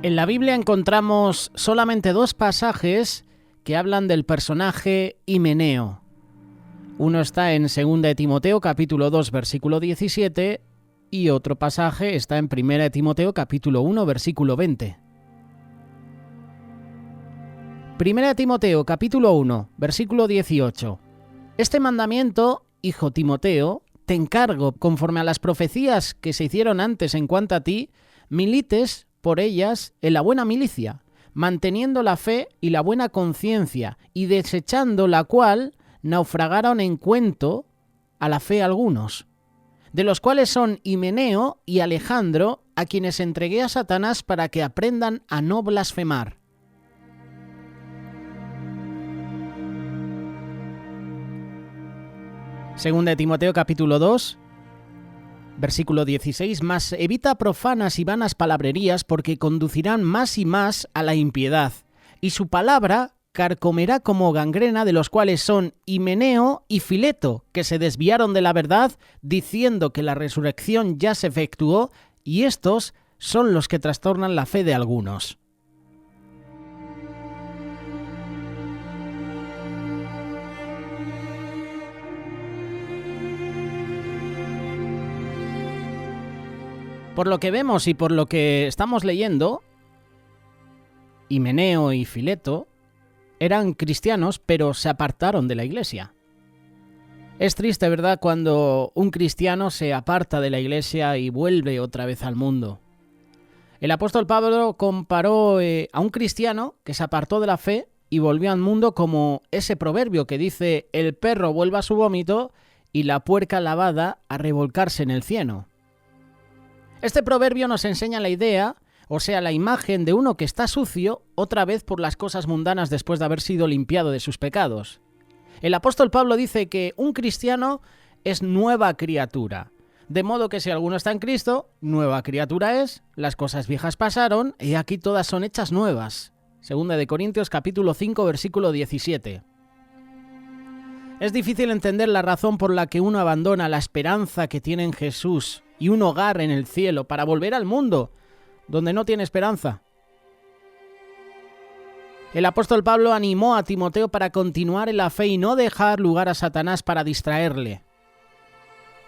En la Biblia encontramos solamente dos pasajes que hablan del personaje Himeneo. Uno está en 2 de Timoteo, capítulo 2, versículo 17, y otro pasaje está en 1 de Timoteo, capítulo 1, versículo 20. 1 de Timoteo, capítulo 1, versículo 18. Este mandamiento, hijo Timoteo, te encargo, conforme a las profecías que se hicieron antes en cuanto a ti, milites por ellas en la buena milicia, manteniendo la fe y la buena conciencia, y desechando la cual naufragaron en cuento a la fe algunos, de los cuales son Himeneo y Alejandro, a quienes entregué a Satanás para que aprendan a no blasfemar. Segunda de Timoteo capítulo 2, versículo 16, mas evita profanas y vanas palabrerías, porque conducirán más y más a la impiedad, y su palabra carcomerá como gangrena, de los cuales son Himeneo y Fileto, que se desviaron de la verdad, diciendo que la resurrección ya se efectuó, y estos son los que trastornan la fe de algunos. Por lo que vemos y por lo que estamos leyendo, Himeneo y Fileto eran cristianos, pero se apartaron de la iglesia. Es triste, ¿verdad?, cuando un cristiano se aparta de la iglesia y vuelve otra vez al mundo. El apóstol Pablo comparó a un cristiano que se apartó de la fe y volvió al mundo como ese proverbio que dice: el perro vuelve a su vómito y la puerca lavada a revolcarse en el cieno. Este proverbio nos enseña la idea, o sea, la imagen de uno que está sucio otra vez por las cosas mundanas después de haber sido limpiado de sus pecados. El apóstol Pablo dice que un cristiano es nueva criatura, de modo que si alguno está en Cristo, nueva criatura es, las cosas viejas pasaron y aquí todas son hechas nuevas. Segunda de Corintios capítulo 5, versículo 17. Es difícil entender la razón por la que uno abandona la esperanza que tiene en Jesús y un hogar en el cielo para volver al mundo, donde no tiene esperanza. El apóstol Pablo animó a Timoteo para continuar en la fe y no dejar lugar a Satanás para distraerle.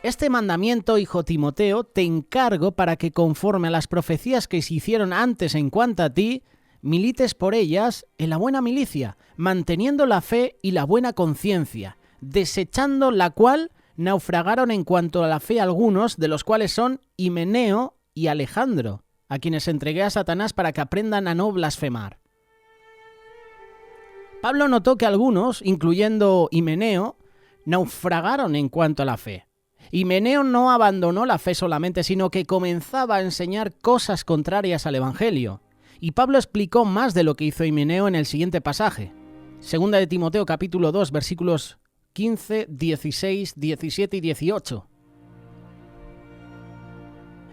Este mandamiento, hijo Timoteo, te encargo para que, conforme a las profecías que se hicieron antes en cuanto a ti, milites por ellas en la buena milicia, manteniendo la fe y la buena conciencia, desechando la cual naufragaron en cuanto a la fe algunos, de los cuales son Himeneo y Alejandro, a quienes entregué a Satanás para que aprendan a no blasfemar. Pablo notó que algunos, incluyendo Himeneo, naufragaron en cuanto a la fe. Himeneo no abandonó la fe solamente, sino que comenzaba a enseñar cosas contrarias al Evangelio. Y Pablo explicó más de lo que hizo Himeneo en el siguiente pasaje. Segunda de Timoteo capítulo 2, versículos 15, 16, 17 y 18.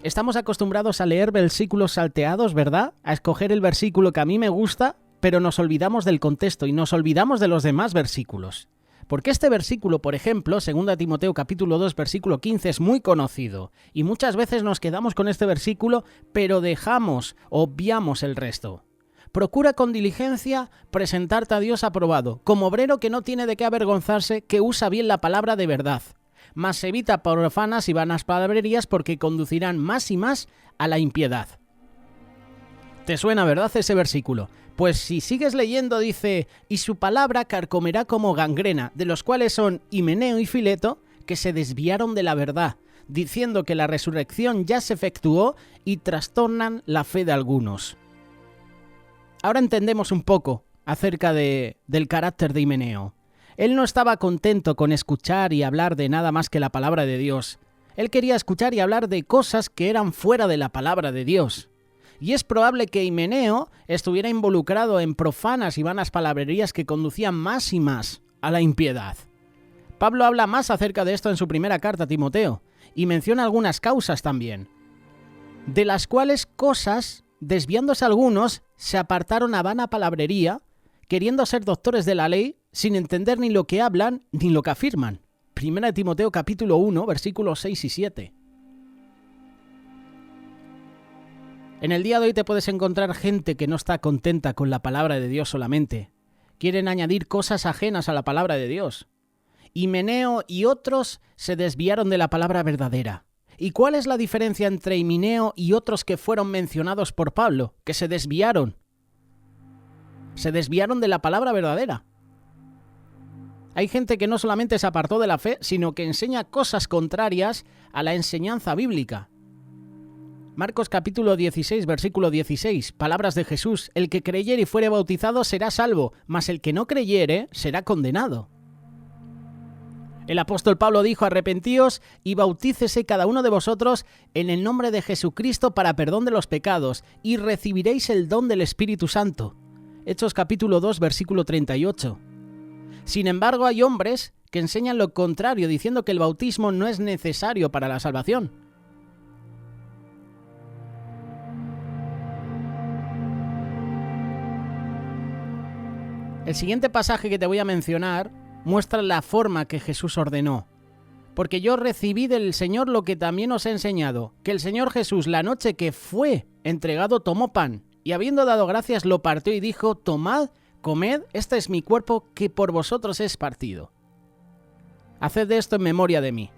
Estamos acostumbrados a leer versículos salteados, ¿verdad? A escoger el versículo que a mí me gusta, pero nos olvidamos del contexto y nos olvidamos de los demás versículos. Porque este versículo, por ejemplo, 2 Timoteo capítulo 2, versículo 15, es muy conocido, y muchas veces nos quedamos con este versículo, pero obviamos el resto. Procura con diligencia presentarte a Dios aprobado, como obrero que no tiene de qué avergonzarse, que usa bien la palabra de verdad. Mas evita profanas y vanas palabrerías, porque conducirán más y más a la impiedad. ¿Te suena, verdad, ese versículo? Pues si sigues leyendo dice: y su palabra carcomerá como gangrena, de los cuales son Himeneo y Fileto, que se desviaron de la verdad, diciendo que la resurrección ya se efectuó y trastornan la fe de algunos. Ahora entendemos un poco acerca del carácter de Himeneo. Él no estaba contento con escuchar y hablar de nada más que la palabra de Dios. Él quería escuchar y hablar de cosas que eran fuera de la palabra de Dios. Y es probable que Himeneo estuviera involucrado en profanas y vanas palabrerías que conducían más y más a la impiedad. Pablo habla más acerca de esto en su primera carta a Timoteo y menciona algunas causas también, de las cuales cosas, desviándose algunos, se apartaron a vana palabrería, queriendo ser doctores de la ley, sin entender ni lo que hablan ni lo que afirman. 1 Timoteo capítulo 1, versículos 6 y 7. En el día de hoy te puedes encontrar gente que no está contenta con la palabra de Dios solamente. Quieren añadir cosas ajenas a la palabra de Dios. Himeneo y otros se desviaron de la palabra verdadera. ¿Y cuál es la diferencia entre Himeneo y otros que fueron mencionados por Pablo, que se desviaron? Se desviaron de la palabra verdadera. Hay gente que no solamente se apartó de la fe, sino que enseña cosas contrarias a la enseñanza bíblica. Marcos capítulo 16, versículo 16, palabras de Jesús: el que creyere y fuere bautizado será salvo, mas el que no creyere será condenado. El apóstol Pablo dijo: arrepentíos y bautícese cada uno de vosotros en el nombre de Jesucristo para perdón de los pecados, y recibiréis el don del Espíritu Santo. Hechos capítulo 2, versículo 38. Sin embargo, hay hombres que enseñan lo contrario, diciendo que el bautismo no es necesario para la salvación. El siguiente pasaje que te voy a mencionar muestra la forma que Jesús ordenó. Porque yo recibí del Señor lo que también os he enseñado, que el Señor Jesús, la noche que fue entregado, tomó pan, y habiendo dado gracias lo partió y dijo: tomad, comed, este es mi cuerpo que por vosotros es partido. Haced esto en memoria de mí.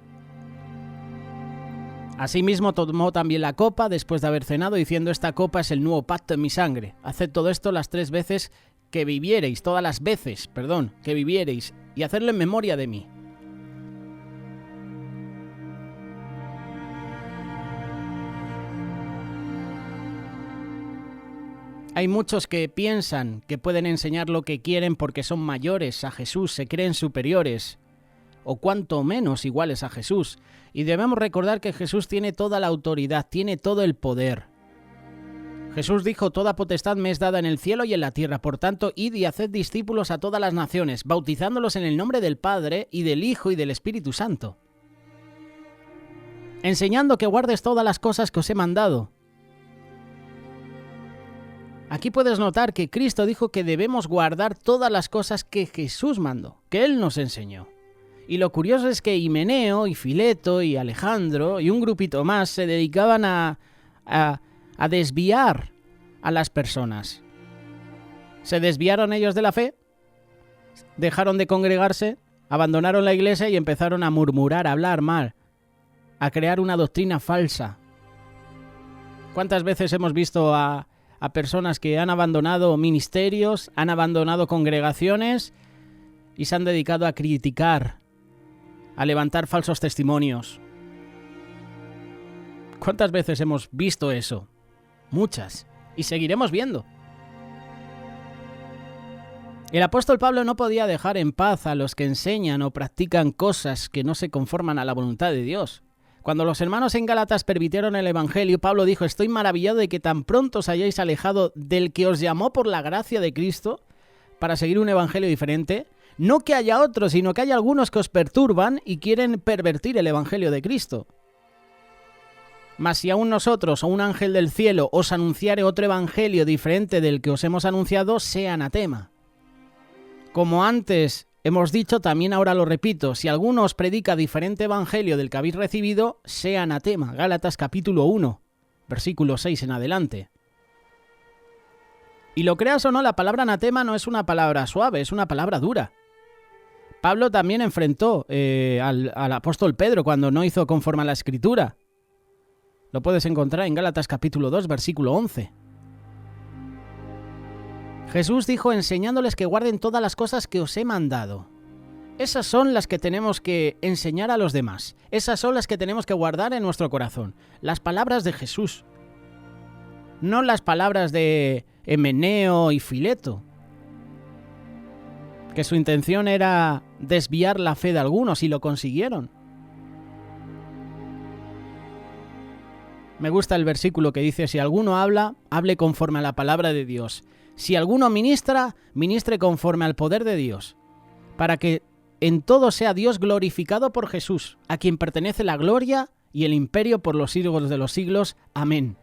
Asimismo tomó también la copa después de haber cenado, diciendo: esta copa es el nuevo pacto en mi sangre. Haced todo esto las 3 veces que viviereis, todas las veces, que viviereis, y hacerlo en memoria de mí. Hay muchos que piensan que pueden enseñar lo que quieren porque son mayores a Jesús, se creen superiores, o cuanto menos iguales a Jesús. Y debemos recordar que Jesús tiene toda la autoridad, tiene todo el poder. Jesús dijo: toda potestad me es dada en el cielo y en la tierra, por tanto, id y haced discípulos a todas las naciones, bautizándolos en el nombre del Padre, y del Hijo, y del Espíritu Santo, enseñando que guardes todas las cosas que os he mandado. Aquí puedes notar que Cristo dijo que debemos guardar todas las cosas que Jesús mandó, que Él nos enseñó. Y lo curioso es que Himeneo y Fileto y Alejandro y un grupito más se dedicaban a desviar a las personas. Se desviaron ellos de la fe, dejaron de congregarse, abandonaron la iglesia y empezaron a murmurar, a hablar mal, a crear una doctrina falsa. ¿Cuántas veces hemos visto a personas que han abandonado ministerios, han abandonado congregaciones y se han dedicado a criticar, a levantar falsos testimonios? ¿Cuántas veces hemos visto eso? Muchas. Y seguiremos viendo. El apóstol Pablo no podía dejar en paz a los que enseñan o practican cosas que no se conforman a la voluntad de Dios. Cuando los hermanos en Gálatas permitieron el Evangelio, Pablo dijo: estoy maravillado de que tan pronto os hayáis alejado del que os llamó por la gracia de Cristo para seguir un Evangelio diferente. No que haya otros, sino que hay algunos que os perturban y quieren pervertir el Evangelio de Cristo. Mas si aún nosotros o un ángel del cielo os anunciare otro evangelio diferente del que os hemos anunciado, sea anatema. Como antes hemos dicho, también ahora lo repito: si alguno os predica diferente evangelio del que habéis recibido, sea anatema. Gálatas capítulo 1, versículo 6 en adelante. Y lo creas o no, la palabra anatema no es una palabra suave, es una palabra dura. Pablo también enfrentó al apóstol Pedro cuando no hizo conforme a la Escritura. Lo puedes encontrar en Gálatas capítulo 2, versículo 11. Jesús dijo: enseñándoles que guarden todas las cosas que os he mandado. Esas son las que tenemos que enseñar a los demás. Esas son las que tenemos que guardar en nuestro corazón. Las palabras de Jesús. No las palabras de Himeneo y Fileto, que su intención era desviar la fe de algunos y lo consiguieron. Me gusta el versículo que dice: si alguno habla, hable conforme a la palabra de Dios. Si alguno ministra, ministre conforme al poder de Dios, para que en todo sea Dios glorificado por Jesús, a quien pertenece la gloria y el imperio por los siglos de los siglos. Amén.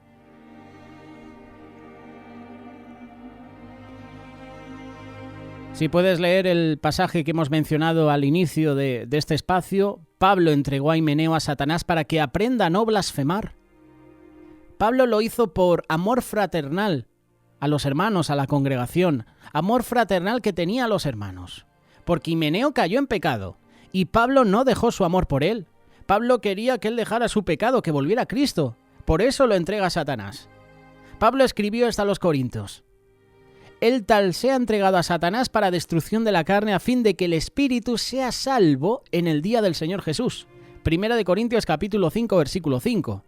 Si puedes leer el pasaje que hemos mencionado al inicio de este espacio, Pablo entregó a Himeneo a Satanás para que aprenda a no blasfemar. Pablo lo hizo por amor fraternal a los hermanos, a la congregación, amor fraternal que tenía a los hermanos. Porque Himeneo cayó en pecado y Pablo no dejó su amor por él. Pablo quería que él dejara su pecado, que volviera a Cristo. Por eso lo entrega a Satanás. Pablo escribió esto a los Corintios: el tal sea entregado a Satanás para destrucción de la carne, a fin de que el espíritu sea salvo en el día del Señor Jesús. 1 Corintios capítulo 5, versículo 5.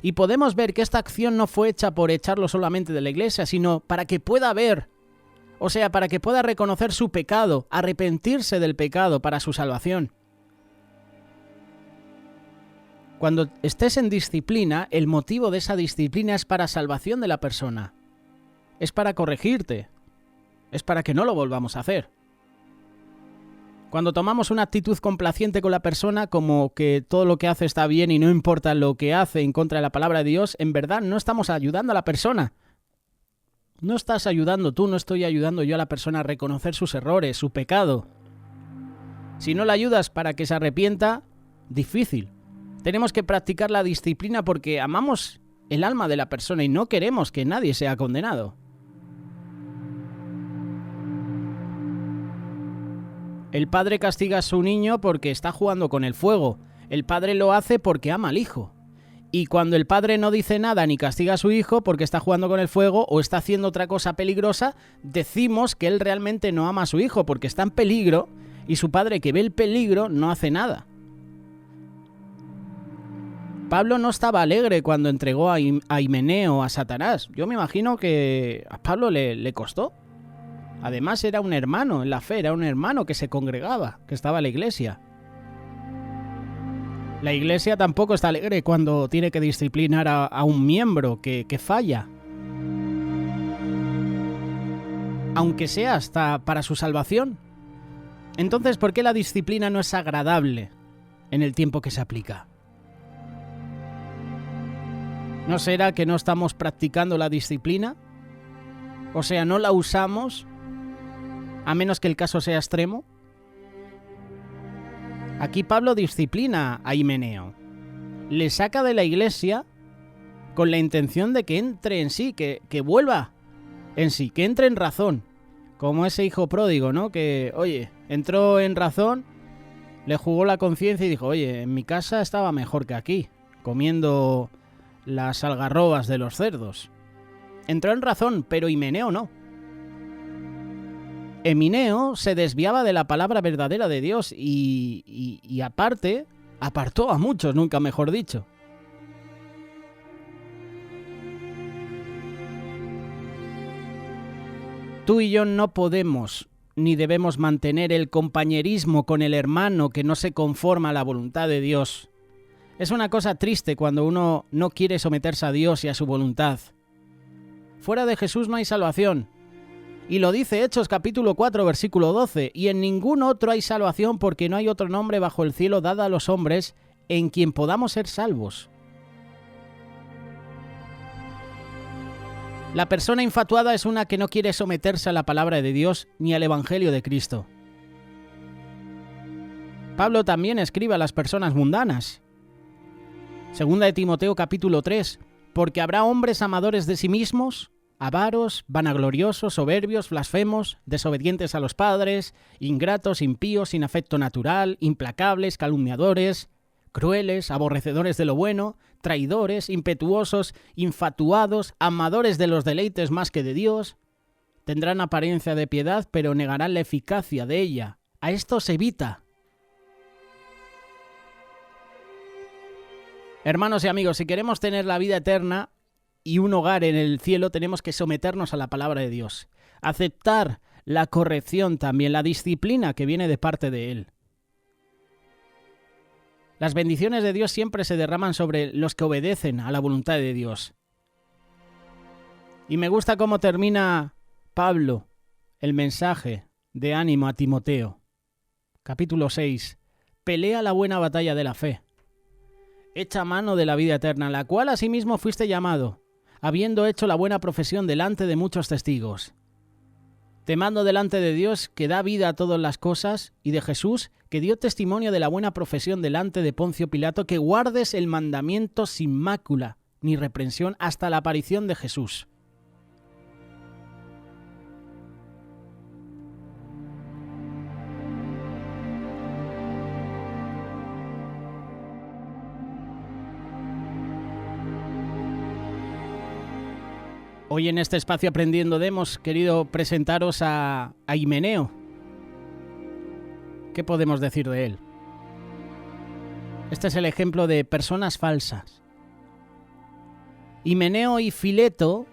Y podemos ver que esta acción no fue hecha por echarlo solamente de la iglesia, sino para que pueda ver, o sea, para que pueda reconocer su pecado, arrepentirse del pecado para su salvación. Cuando estés en disciplina, el motivo de esa disciplina es para salvación de la persona. Es para corregirte. Es para que no lo volvamos a hacer. Cuando tomamos una actitud complaciente con la persona, como que todo lo que hace está bien y no importa lo que hace en contra de la palabra de Dios, en verdad no estamos ayudando a la persona. No estás ayudando tú, no estoy ayudando yo a la persona a reconocer sus errores, su pecado. Si no la ayudas para que se arrepienta, difícil. Tenemos que practicar la disciplina porque amamos el alma de la persona y no queremos que nadie sea condenado. El padre castiga a su niño porque está jugando con el fuego. El padre lo hace porque ama al hijo. Y cuando el padre no dice nada ni castiga a su hijo porque está jugando con el fuego o está haciendo otra cosa peligrosa, decimos que él realmente no ama a su hijo porque está en peligro y su padre, que ve el peligro, no hace nada. Pablo no estaba alegre cuando entregó a Himeneo a Satanás. Yo me imagino que a Pablo le costó. Además era un hermano en la fe, era un hermano que se congregaba, que estaba en la iglesia. La iglesia tampoco está alegre cuando tiene que disciplinar a un miembro que falla. Aunque sea hasta para su salvación. Entonces, ¿por qué la disciplina no es agradable en el tiempo que se aplica? ¿No será que no estamos practicando la disciplina? O sea, ¿no la usamos a menos que el caso sea extremo? Aquí Pablo disciplina a Himeneo. Le saca de la iglesia con la intención de que entre en sí, que vuelva en sí, que entre en razón. Como ese hijo pródigo, ¿no? Que, oye, entró en razón, le jugó la conciencia y dijo: oye, en mi casa estaba mejor que aquí, comiendo las algarrobas de los cerdos. Entró en razón, pero Himeneo no. Himeneo se desviaba de la palabra verdadera de Dios y aparte, apartó a muchos, nunca mejor dicho. Tú y yo no podemos ni debemos mantener el compañerismo con el hermano que no se conforma a la voluntad de Dios. Es una cosa triste cuando uno no quiere someterse a Dios y a su voluntad. Fuera de Jesús no hay salvación. Y lo dice Hechos capítulo 4, versículo 12. Y en ningún otro hay salvación, porque no hay otro nombre bajo el cielo dado a los hombres en quien podamos ser salvos. La persona infatuada es una que no quiere someterse a la palabra de Dios ni al Evangelio de Cristo. Pablo también escribe a las personas mundanas. Segunda de Timoteo capítulo 3. Porque habrá hombres amadores de sí mismos, avaros, vanagloriosos, soberbios, blasfemos, desobedientes a los padres, ingratos, impíos, sin afecto natural, implacables, calumniadores, crueles, aborrecedores de lo bueno, traidores, impetuosos, infatuados, amadores de los deleites más que de Dios. Tendrán apariencia de piedad, pero negarán la eficacia de ella. A esto se evita. Hermanos y amigos, si queremos tener la vida eterna y un hogar en el cielo, tenemos que someternos a la palabra de Dios. Aceptar la corrección también, la disciplina que viene de parte de Él. Las bendiciones de Dios siempre se derraman sobre los que obedecen a la voluntad de Dios. Y me gusta cómo termina Pablo el mensaje de ánimo a Timoteo. Capítulo 6. Pelea la buena batalla de la fe. Echa mano de la vida eterna, la cual asimismo fuiste llamado, habiendo hecho la buena profesión delante de muchos testigos. Te mando delante de Dios, que da vida a todas las cosas, y de Jesús, que dio testimonio de la buena profesión delante de Poncio Pilato, que guardes el mandamiento sin mácula ni reprensión hasta la aparición de Jesús. Hoy en este espacio Aprendiendo hemos querido presentaros a Himeneo. ¿Qué podemos decir de él? Este es el ejemplo de personas falsas. Himeneo y Fileto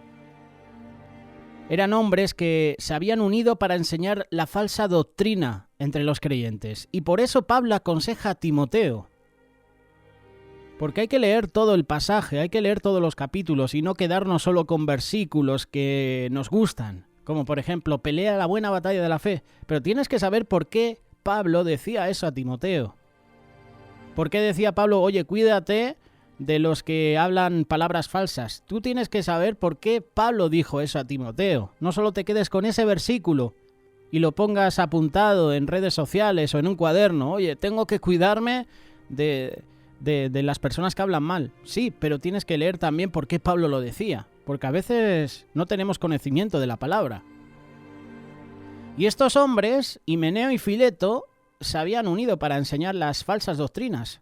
eran hombres que se habían unido para enseñar la falsa doctrina entre los creyentes. Y por eso Pablo aconseja a Timoteo. Porque hay que leer todo el pasaje, hay que leer todos los capítulos y no quedarnos solo con versículos que nos gustan. Como por ejemplo, pelea la buena batalla de la fe. Pero tienes que saber por qué Pablo decía eso a Timoteo. ¿Por qué decía Pablo, oye, cuídate de los que hablan palabras falsas? Tú tienes que saber por qué Pablo dijo eso a Timoteo. No solo te quedes con ese versículo y lo pongas apuntado en redes sociales o en un cuaderno. Oye, tengo que cuidarme de las personas que hablan mal. Sí, pero tienes que leer también por qué Pablo lo decía, porque a veces no tenemos conocimiento de la palabra. Y estos hombres, Himeneo y Fileto, se habían unido para enseñar las falsas doctrinas.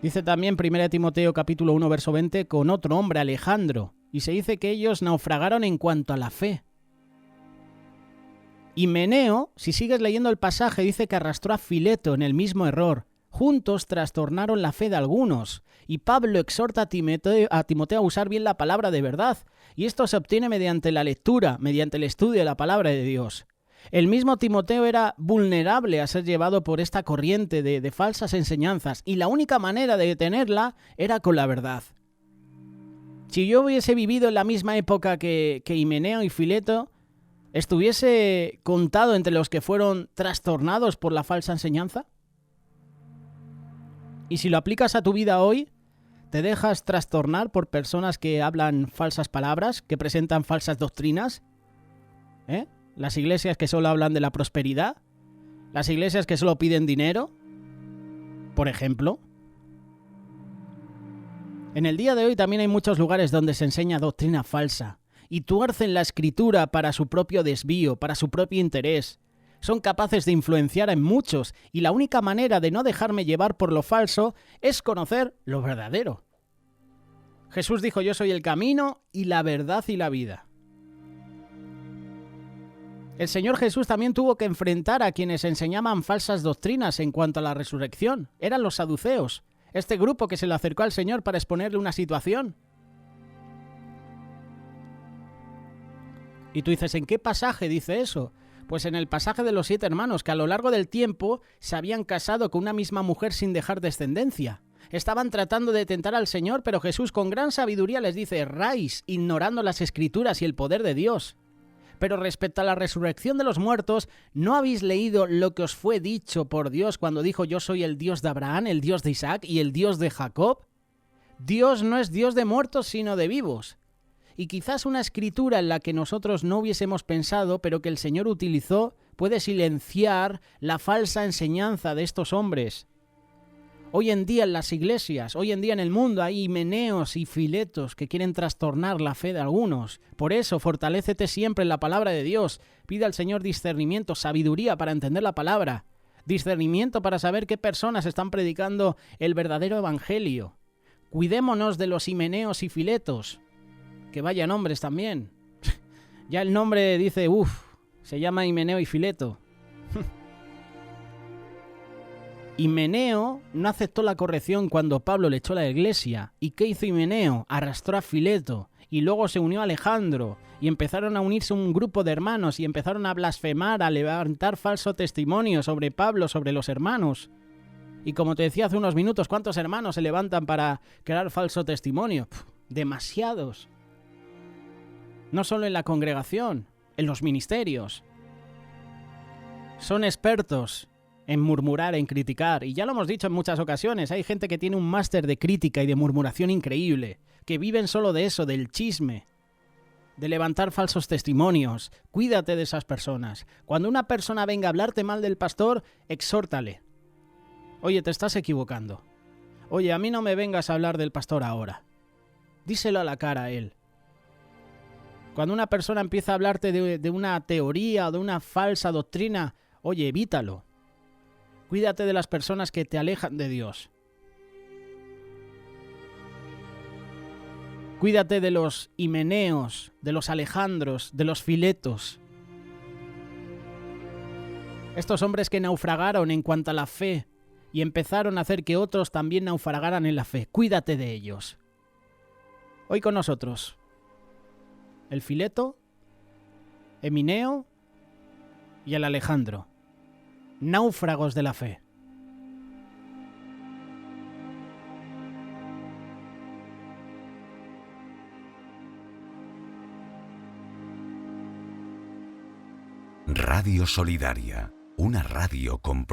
Dice también 1 Timoteo capítulo 1 verso 20, con otro hombre, Alejandro, y se dice que ellos naufragaron en cuanto a la fe. Himeneo, si sigues leyendo el pasaje, dice que arrastró a Fileto en el mismo error. Juntos trastornaron la fe de algunos. Y Pablo exhorta a Timoteo a usar bien la palabra de verdad. Y esto se obtiene mediante la lectura, mediante el estudio de la palabra de Dios. El mismo Timoteo era vulnerable a ser llevado por esta corriente de falsas enseñanzas. Y la única manera de detenerla era con la verdad. Si yo hubiese vivido en la misma época que Himeneo y Fileto, ¿estuviese contado entre los que fueron trastornados por la falsa enseñanza? Y si lo aplicas a tu vida hoy, ¿te dejas trastornar por personas que hablan falsas palabras, que presentan falsas doctrinas? Las iglesias que solo hablan de la prosperidad, las iglesias que solo piden dinero, por ejemplo. En el día de hoy también hay muchos lugares donde se enseña doctrina falsa y tuercen la escritura para su propio desvío, para su propio interés. Son capaces de influenciar en muchos y la única manera de no dejarme llevar por lo falso es conocer lo verdadero. Jesús dijo, yo soy el camino y la verdad y la vida. El Señor Jesús también tuvo que enfrentar a quienes enseñaban falsas doctrinas en cuanto a la resurrección. Eran los saduceos, este grupo que se le acercó al Señor para exponerle una situación. Y tú dices, ¿en qué pasaje dice eso? Pues en el pasaje de los 7 hermanos, que a lo largo del tiempo se habían casado con una misma mujer sin dejar descendencia. Estaban tratando de tentar al Señor, pero Jesús con gran sabiduría les dice, erráis, ignorando las Escrituras y el poder de Dios. Pero respecto a la resurrección de los muertos, ¿no habéis leído lo que os fue dicho por Dios cuando dijo, yo soy el Dios de Abraham, el Dios de Isaac y el Dios de Jacob? Dios no es Dios de muertos, sino de vivos. Y quizás una escritura en la que nosotros no hubiésemos pensado, pero que el Señor utilizó, puede silenciar la falsa enseñanza de estos hombres. Hoy en día en las iglesias, hoy en día en el mundo hay himeneos y filetos que quieren trastornar la fe de algunos. Por eso, fortalécete siempre en la palabra de Dios. Pide al Señor discernimiento, sabiduría para entender la palabra. Discernimiento para saber qué personas están predicando el verdadero evangelio. Cuidémonos de los himeneos y filetos. Que vaya nombres también. Ya el nombre dice, se llama Himeneo y Fileto. Himeneo no aceptó la corrección cuando Pablo le echó a la iglesia. ¿Y qué hizo Himeneo? Arrastró a Fileto. Y luego se unió a Alejandro. Y empezaron a unirse un grupo de hermanos y empezaron a blasfemar, a levantar falso testimonio sobre Pablo, sobre los hermanos. Y como te decía hace unos minutos, ¿cuántos hermanos se levantan para crear falso testimonio? Demasiados. No solo en la congregación, en los ministerios. Son expertos en murmurar, en criticar. Y ya lo hemos dicho en muchas ocasiones, hay gente que tiene un máster de crítica y de murmuración increíble, que viven solo de eso, del chisme, de levantar falsos testimonios. Cuídate de esas personas. Cuando una persona venga a hablarte mal del pastor, exhórtale. Oye, te estás equivocando. Oye, a mí no me vengas a hablar del pastor ahora. Díselo a la cara a él. Cuando una persona empieza a hablarte de una teoría o de una falsa doctrina, oye, evítalo. Cuídate de las personas que te alejan de Dios. Cuídate de los Himeneos, de los Alejandros, de los Filetos. Estos hombres que naufragaron en cuanto a la fe y empezaron a hacer que otros también naufragaran en la fe. Cuídate de ellos. Hoy con nosotros, el Fileto, Himeneo y el Alejandro. Náufragos de la fe. Radio Solidaria, una radio con